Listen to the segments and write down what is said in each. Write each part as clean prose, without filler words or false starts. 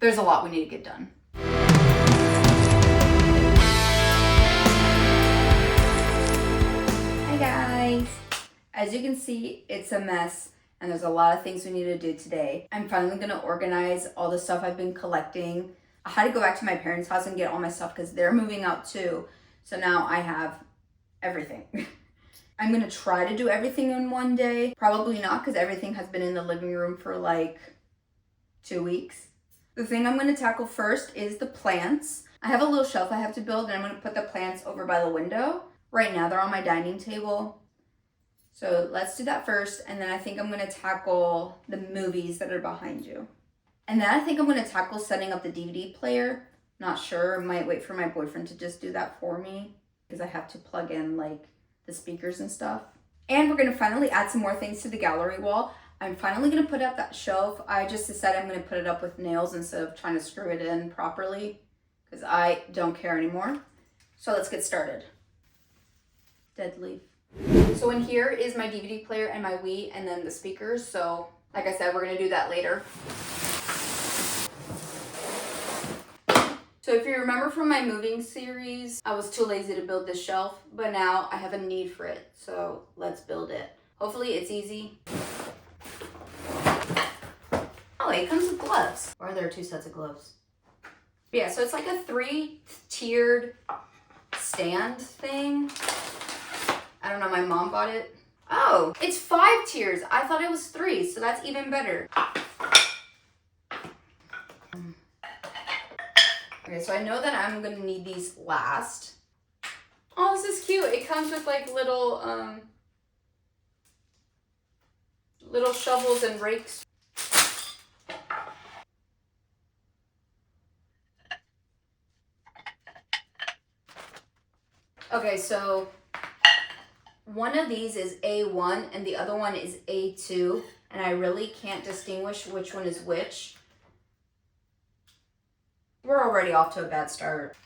there's a lot we need to get done. Hi guys! As you can see, it's a mess and there's a lot of things we need to do today. I'm finally gonna organize all the stuff I've been collecting. I had to go back to my parents' house and get all my stuff because they're moving out too. So now I have everything. I'm gonna try to do everything in one day. Probably not, because everything has been in the living room for like 2 weeks. The thing I'm gonna tackle first is the plants. I have a little shelf I have to build and I'm gonna put the plants over by the window. Right now they're on my dining table. So let's do that first, and then I think I'm gonna tackle the movies that are behind you. And then I think I'm gonna tackle setting up the DVD player. Not sure, might wait for my boyfriend to just do that for me because I have to plug in like the speakers and stuff. And we're gonna finally add some more things to the gallery wall. I'm finally gonna put up that shelf. I just decided I'm gonna put it up with nails instead of trying to screw it in properly because I don't care anymore. So let's get started. Dead leaf. So in here is my DVD player and my Wii and then the speakers. So like I said, we're gonna do that later. So if you remember from my moving series, I was too lazy to build this shelf, but now I have a need for it. So let's build it. Hopefully it's easy. Oh, it comes with gloves. Or are there 2 sets of gloves? Yeah, so it's like a 3-tiered stand thing. I don't know, my mom bought it. Oh, it's 5 tiers. I thought it was 3, so that's even better. Okay, so I know that I'm gonna need these last. Oh, this is cute. It comes with like little shovels and rakes. Okay, so one of these is A1 and the other one is A2, and I really can't distinguish which one is which. We're already off to a bad start.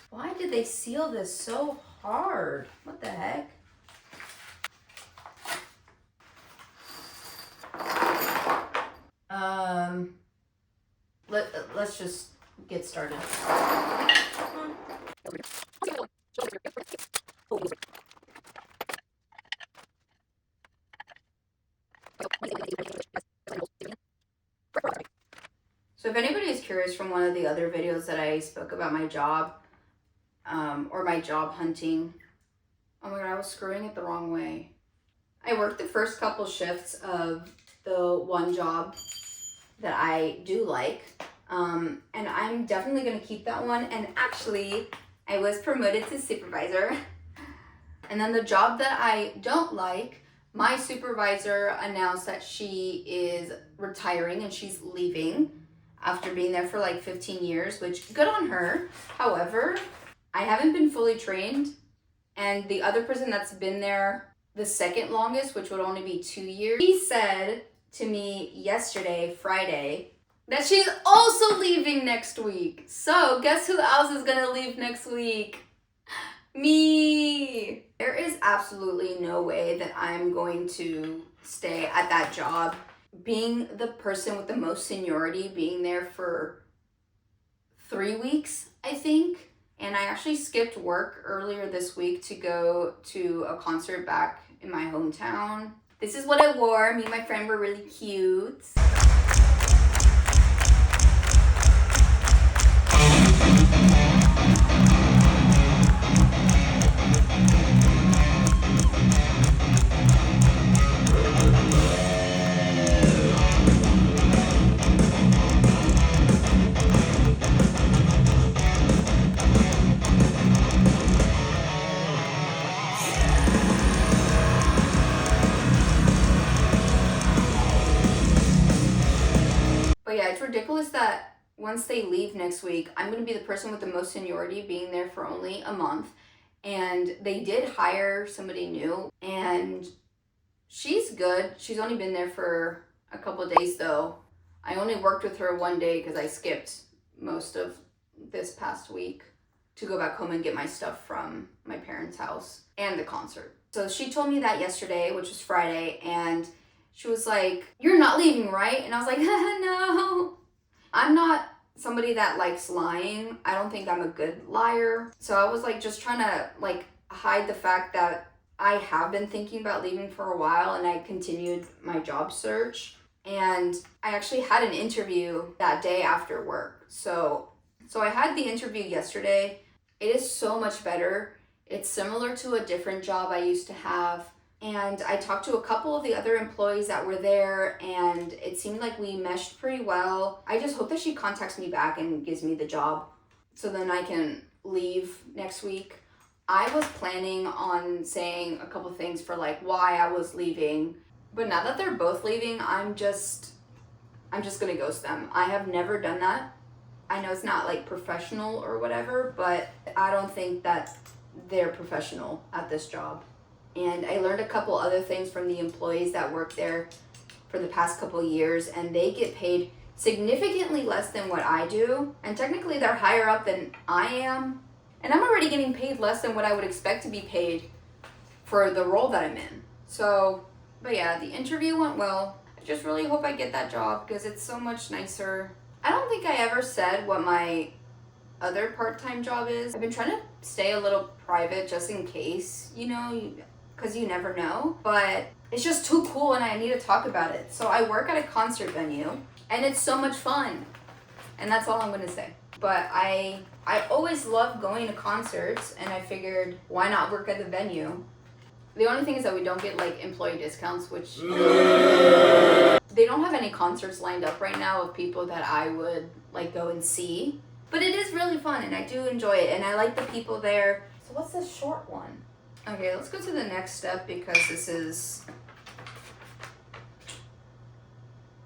Why did they seal this so hard? What the heck? Let's just get started. So if anybody is curious from one of the other videos that I spoke about my job, or my job hunting, oh my god, I was screwing it the wrong way. I worked the first couple shifts of the one job that I do like, and I'm definitely gonna keep that one, and actually, I was promoted to supervisor. And then the job that I don't like, my supervisor announced that she is retiring and she's leaving after being there for like 15 years, which good on her. However, I haven't been fully trained, and the other person that's been there the second longest, which would only be 2 years, he said to me yesterday, Friday, that she's also leaving next week. So guess who else is gonna leave next week? Me. There is absolutely no way that I'm going to stay at that job. Being the person with the most seniority, being there for 3 weeks, I think. And I actually skipped work earlier this week to go to a concert back in my hometown. This is what I wore. Me and my friend were really cute. But yeah, it's ridiculous that once they leave next week, I'm going to be the person with the most seniority, being there for only a month. And they did hire somebody new, and she's good. She's only been there for a couple of days though. I only worked with her one day because I skipped most of this past week to go back home and get my stuff from my parents' house and the concert. So she told me that yesterday, which was Friday, and she was like, "You're not leaving, right?" And I was like, "No, I'm not somebody that likes lying. I don't think I'm a good liar. So I was like just trying to like hide the fact that I have been thinking about leaving for a while, and I continued my job search. And I actually had an interview that day after work. So I had the interview yesterday. It is so much better. It's similar to a different job I used to have. And I talked to a couple of the other employees that were there, and it seemed like we meshed pretty well. I just hope that she contacts me back and gives me the job so then I can leave next week. I was planning on saying a couple things for like why I was leaving, but now that they're both leaving, I'm just gonna ghost them. I have never done that. I know it's not like professional or whatever, but I don't think that they're professional at this job. And I learned a couple other things from the employees that work there for the past couple years, and they get paid significantly less than what I do. And technically they're higher up than I am. And I'm already getting paid less than what I would expect to be paid for the role that I'm in. So, but yeah, the interview went well. I just really hope I get that job because it's so much nicer. I don't think I ever said what my other part-time job is. I've been trying to stay a little private just in case, you know, because you never know. But it's just too cool and I need to talk about it. So I work at a concert venue and it's so much fun. And that's all I'm going to say. But I always love going to concerts, and I figured why not work at the venue. The only thing is that we don't get like employee discounts, which they don't have any concerts lined up right now of people that I would like go and see. But it is really fun and I do enjoy it and I like the people there. So what's this short one? Okay, let's go to the next step because this is...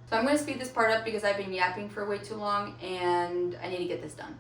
So I'm going to speed this part up because I've been yapping for way too long and I need to get this done.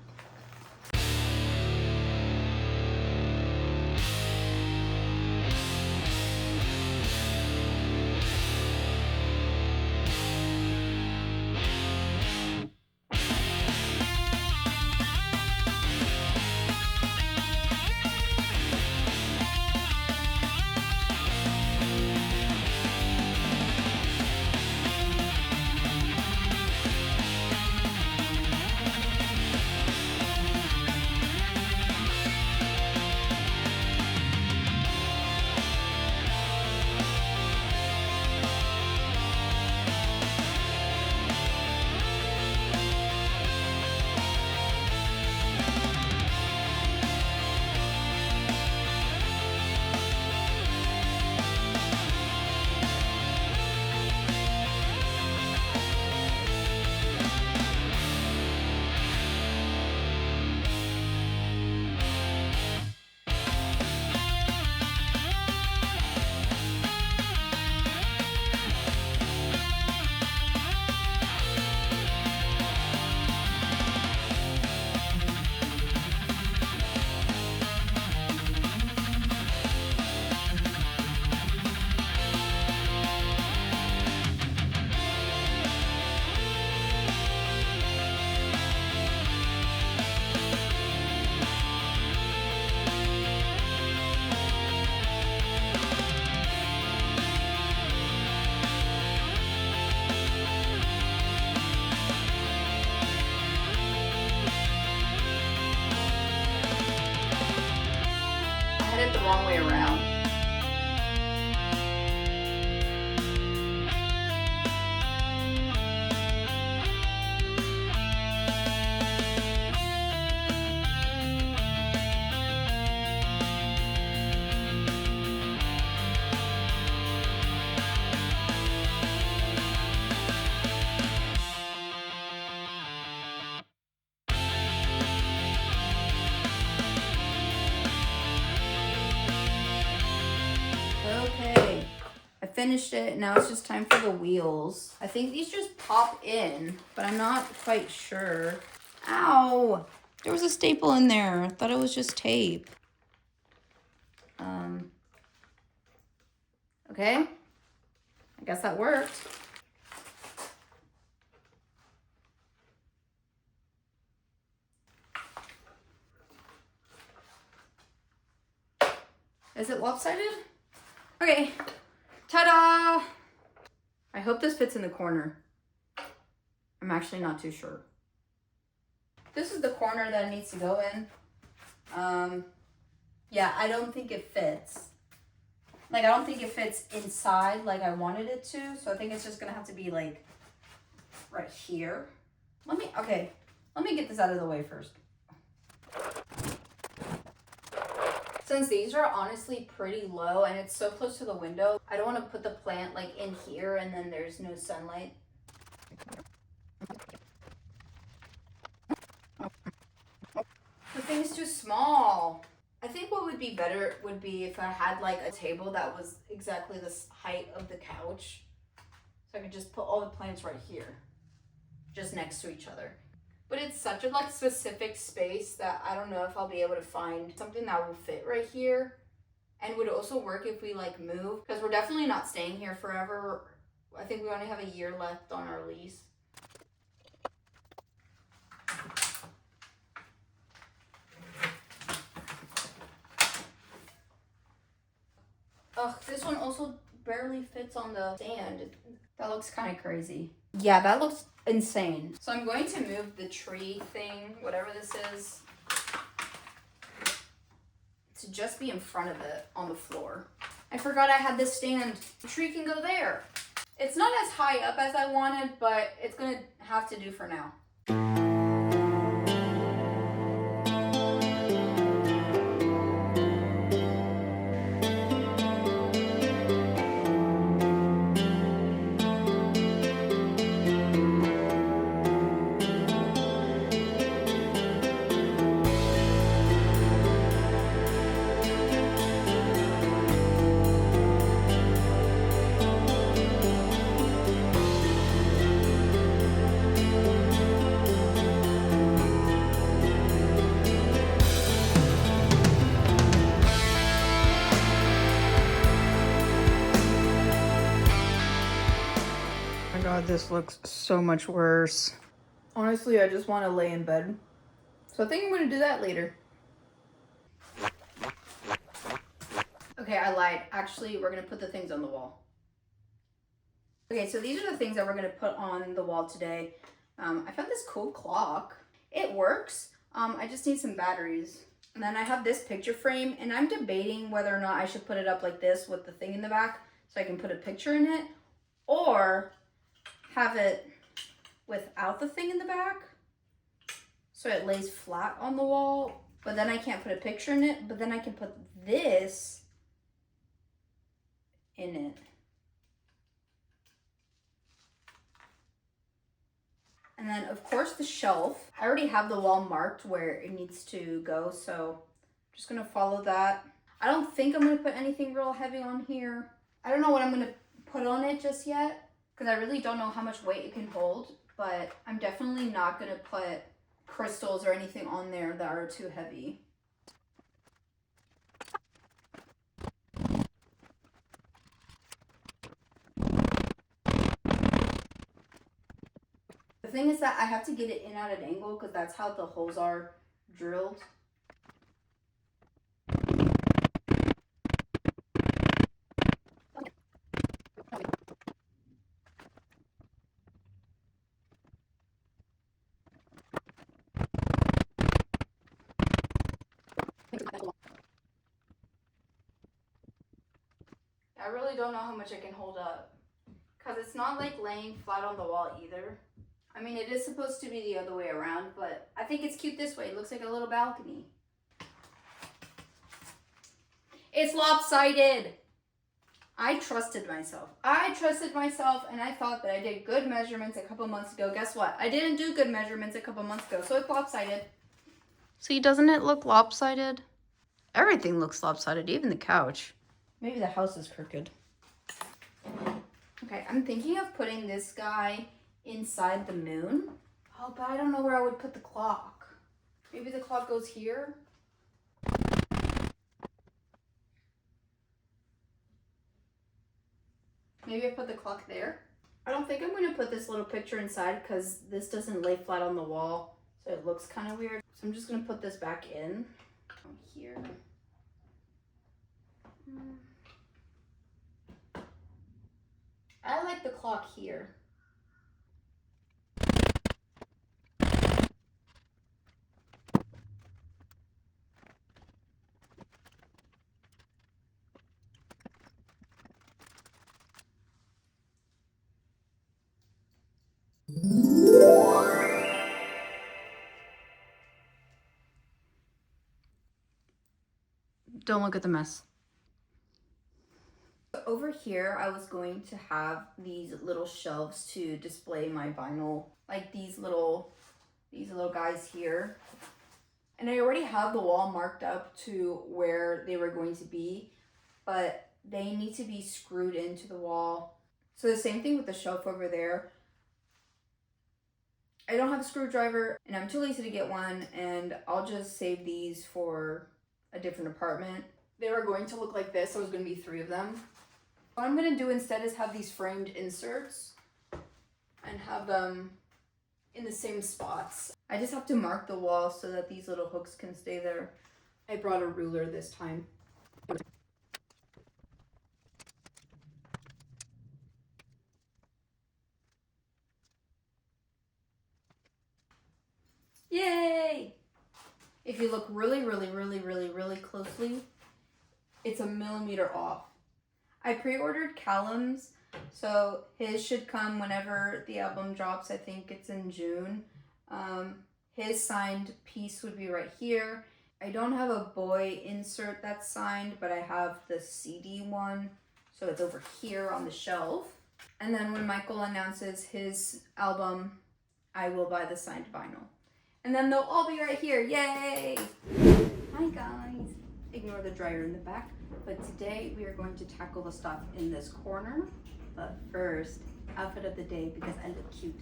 It the wrong way around. Okay, I finished it. Now it's just time for the wheels. I think these just pop in, but I'm not quite sure. Ow! There was a staple in there. I thought it was just tape. Okay. I guess that worked. Is it lopsided? Okay, ta-da! I hope this fits in the corner. I'm actually not too sure. This is the corner that it needs to go in. Yeah, I don't think it fits. Like, I don't think it fits inside like I wanted it to. So I think it's just gonna have to be like right here. Let me get this out of the way first. Since these are honestly pretty low and it's so close to the window, I don't want to put the plant like in here and then there's no sunlight. The thing is too small. I think what would be better would be if I had like a table that was exactly the height of the couch. So I could just put all the plants right here, just next to each other. But it's such a like specific space that I don't know if I'll be able to find something that will fit right here and would also work if we like move, because we're definitely not staying here forever. I think we only have a year left on our lease. Ugh, this one also barely fits on the stand. That looks kind of crazy. Yeah, that looks insane. So I'm going to move the tree thing, whatever this is, to just be in front of it on the floor. I forgot I had this stand. The tree can go there. It's not as high up as I wanted, but it's gonna have to do for now. God, this looks so much worse. Honestly, I just want to lay in bed. So I think I'm going to do that later. Okay, I lied. Actually, we're going to put the things on the wall. Okay, so these are the things that we're going to put on the wall today. I found this cool clock. It works. I just need some batteries. And then I have this picture frame, and I'm debating whether or not I should put it up like this with the thing in the back so I can put a picture in it, or have it without the thing in the back so it lays flat on the wall, but then I can't put a picture in it, but then I can put this in it. And then of course the shelf. I already have the wall marked where it needs to go, so I'm just gonna follow that. I don't think I'm gonna put anything real heavy on here. I don't know what I'm gonna put on it just yet, because I really don't know how much weight it can hold, but I'm definitely not going to put crystals or anything on there that are too heavy. The thing is that I have to get it in at an angle because that's how the holes are drilled. I really don't know how much it can hold up, because it's not like laying flat on the wall either. I mean, it is supposed to be the other way around, but I think it's cute this way. It looks like a little balcony. It's lopsided. I trusted myself. And I thought that I did good measurements a couple months ago. Guess what? I didn't do good measurements a couple months ago, so it's lopsided. See, doesn't it look lopsided? Everything looks lopsided, even the couch. Maybe the house is crooked. Okay, I'm thinking of putting this guy inside the moon. Oh, but I don't know where I would put the clock. Maybe the clock goes here? Maybe I put the clock there. I don't think I'm going to put this little picture inside because this doesn't lay flat on the wall, so it looks kind of weird. So I'm just going to put this back in here. I like the clock here. Don't look at the mess. Over here, I was going to have these little shelves to display my vinyl, like these little guys here. And I already have the wall marked up to where they were going to be, but they need to be screwed into the wall. So the same thing with the shelf over there. I don't have a screwdriver and I'm too lazy to get one, and I'll just save these for a different apartment. They were going to look like this, so it was going to be 3 of them. What I'm going to do instead is have these framed inserts and have them in the same spots. I just have to mark the wall so that these little hooks can stay there. I brought a ruler this time. Yay! If you look really closely, it's a millimeter off. I pre-ordered Callum's, so his should come whenever the album drops. I think it's in June. His signed piece would be right here. I don't have a boy insert that's signed, but I have the CD one, so it's over here on the shelf. And then when Michael announces his album, I will buy the signed vinyl. And then they'll all be right here. Yay! Hi guys. Ignore the dryer in the back. But today we are going to tackle the stuff in this corner. But first, outfit of the day because I look cute.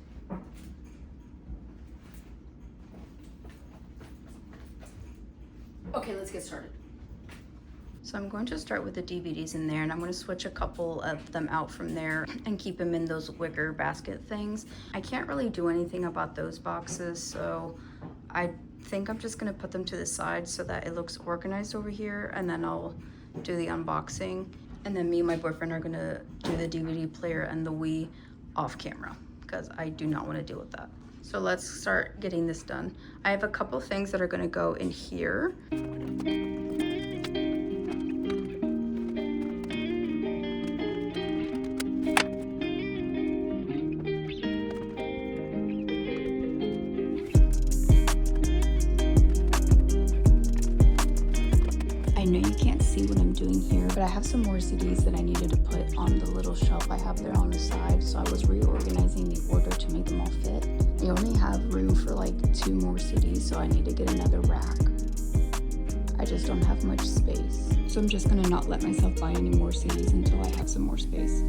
Okay, let's get started. So I'm going to start with the DVDs in there, and I'm going to switch a couple of them out from there and keep them in those wicker basket things. I can't really do anything about those boxes, so I think I'm just going to put them to the side so that it looks organized over here, and then I'll do the unboxing. And then me and my boyfriend are going to do the DVD player and the Wii off camera because I do not want to deal with that. So let's start getting this done. I have a couple things that are going to go in here. I know you can't see what I'm doing here, but I have some more CDs that I needed to put on the little shelf I have there on the side, so I was reorganizing the order to make them all fit. I only have room for like 2 more CDs, so I need to get another rack. I just don't have much space, so I'm just gonna not let myself buy any more CDs until I have some more space.